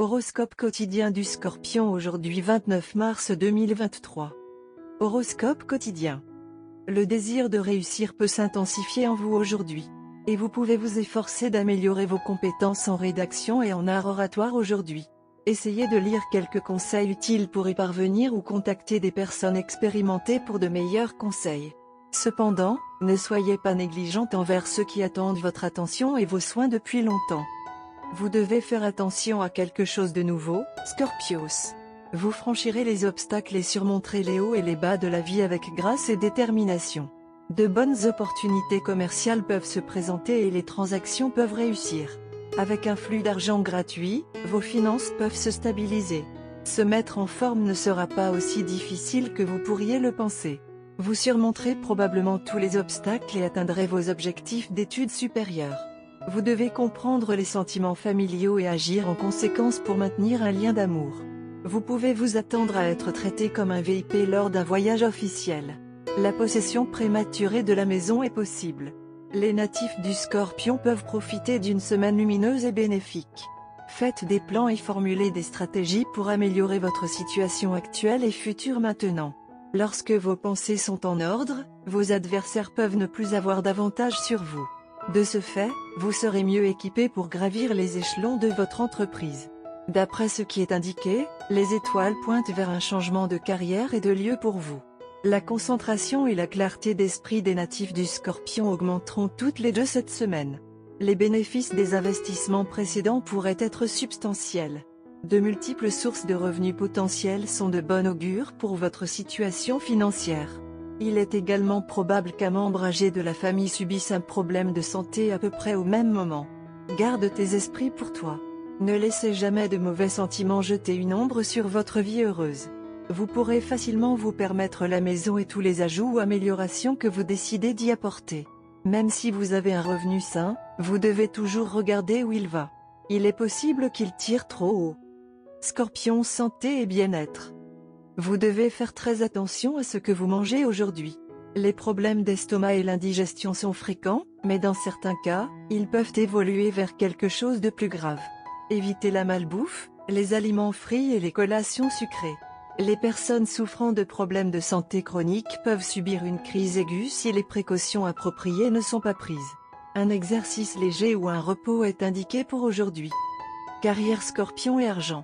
Horoscope quotidien du Scorpion aujourd'hui 29 mars 2023. Horoscope quotidien. Le désir de réussir peut s'intensifier en vous aujourd'hui. Et vous pouvez vous efforcer d'améliorer vos compétences en rédaction et en art oratoire aujourd'hui. Essayez de lire quelques conseils utiles pour y parvenir ou contacter des personnes expérimentées pour de meilleurs conseils. Cependant, ne soyez pas négligente envers ceux qui attendent votre attention et vos soins depuis longtemps. Vous devez faire attention à quelque chose de nouveau, Scorpios. Vous franchirez les obstacles et surmonterez les hauts et les bas de la vie avec grâce et détermination. De bonnes opportunités commerciales peuvent se présenter et les transactions peuvent réussir. Avec un flux d'argent gratuit, vos finances peuvent se stabiliser. Se mettre en forme ne sera pas aussi difficile que vous pourriez le penser. Vous surmonterez probablement tous les obstacles et atteindrez vos objectifs d'études supérieures. Vous devez comprendre les sentiments familiaux et agir en conséquence pour maintenir un lien d'amour. Vous pouvez vous attendre à être traité comme un VIP lors d'un voyage officiel. La possession prématurée de la maison est possible. Les natifs du Scorpion peuvent profiter d'une semaine lumineuse et bénéfique. Faites des plans et formulez des stratégies pour améliorer votre situation actuelle et future maintenant. Lorsque vos pensées sont en ordre, vos adversaires peuvent ne plus avoir d'avantage sur vous. De ce fait, vous serez mieux équipé pour gravir les échelons de votre entreprise. D'après ce qui est indiqué, les étoiles pointent vers un changement de carrière et de lieu pour vous. La concentration et la clarté d'esprit des natifs du Scorpion augmenteront toutes les deux cette semaine. Les bénéfices des investissements précédents pourraient être substantiels. De multiples sources de revenus potentiels sont de bon augure pour votre situation financière. Il est également probable qu'un membre âgé de la famille subisse un problème de santé à peu près au même moment. Garde tes esprits pour toi. Ne laissez jamais de mauvais sentiments jeter une ombre sur votre vie heureuse. Vous pourrez facilement vous permettre la maison et tous les ajouts ou améliorations que vous décidez d'y apporter. Même si vous avez un revenu sain, vous devez toujours regarder où il va. Il est possible qu'il tire trop haut. Scorpion, santé et bien-être. Vous devez faire très attention à ce que vous mangez aujourd'hui. Les problèmes d'estomac et l'indigestion sont fréquents, mais dans certains cas, ils peuvent évoluer vers quelque chose de plus grave. Évitez la malbouffe, les aliments frits et les collations sucrées. Les personnes souffrant de problèmes de santé chroniques peuvent subir une crise aiguë si les précautions appropriées ne sont pas prises. Un exercice léger ou un repos est indiqué pour aujourd'hui. Carrière Scorpion et argent.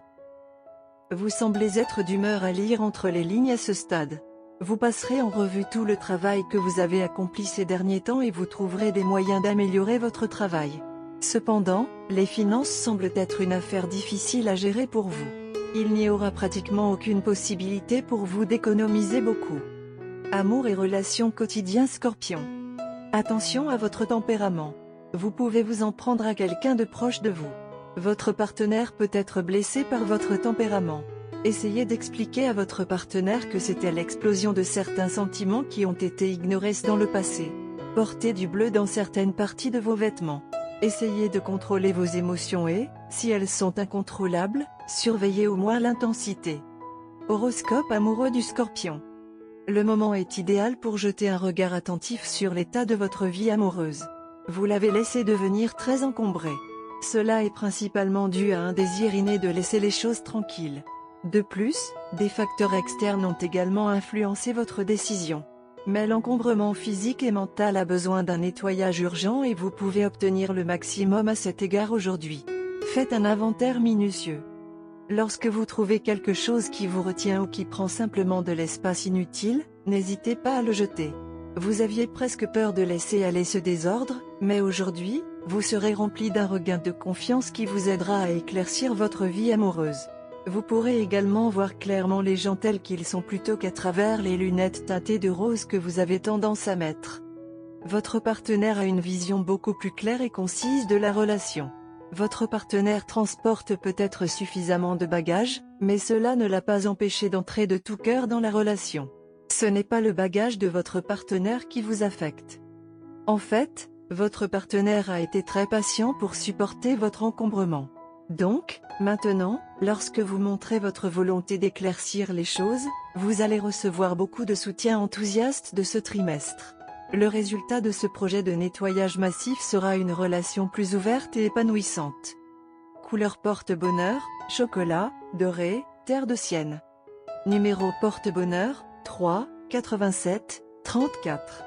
Vous semblez être d'humeur à lire entre les lignes à ce stade. Vous passerez en revue tout le travail que vous avez accompli ces derniers temps et vous trouverez des moyens d'améliorer votre travail. Cependant, les finances semblent être une affaire difficile à gérer pour vous. Il n'y aura pratiquement aucune possibilité pour vous d'économiser beaucoup. Amour et relations quotidiens Scorpion. Attention à votre tempérament. Vous pouvez vous en prendre à quelqu'un de proche de vous. Votre partenaire peut être blessé par votre tempérament. Essayez d'expliquer à votre partenaire que c'était l'explosion de certains sentiments qui ont été ignorés dans le passé. Portez du bleu dans certaines parties de vos vêtements. Essayez de contrôler vos émotions et, si elles sont incontrôlables, surveillez au moins l'intensité. Horoscope amoureux du Scorpion. Le moment est idéal pour jeter un regard attentif sur l'état de votre vie amoureuse. Vous l'avez laissé devenir très encombré. Cela est principalement dû à un désir inné de laisser les choses tranquilles. De plus, des facteurs externes ont également influencé votre décision. Mais l'encombrement physique et mental a besoin d'un nettoyage urgent et vous pouvez obtenir le maximum à cet égard aujourd'hui. Faites un inventaire minutieux. Lorsque vous trouvez quelque chose qui vous retient ou qui prend simplement de l'espace inutile, n'hésitez pas à le jeter. Vous aviez presque peur de laisser aller ce désordre, mais aujourd'hui, vous serez rempli d'un regain de confiance qui vous aidera à éclaircir votre vie amoureuse. Vous pourrez également voir clairement les gens tels qu'ils sont plutôt qu'à travers les lunettes teintées de rose que vous avez tendance à mettre. Votre partenaire a une vision beaucoup plus claire et concise de la relation. Votre partenaire transporte peut-être suffisamment de bagages, mais cela ne l'a pas empêché d'entrer de tout cœur dans la relation. Ce n'est pas le bagage de votre partenaire qui vous affecte. En fait, votre partenaire a été très patient pour supporter votre encombrement. Donc, maintenant, lorsque vous montrez votre volonté d'éclaircir les choses, vous allez recevoir beaucoup de soutien enthousiaste de ce trimestre. Le résultat de ce projet de nettoyage massif sera une relation plus ouverte et épanouissante. Couleur porte-bonheur, chocolat, doré, terre de Sienne. Numéro porte-bonheur, 3, 87, 34.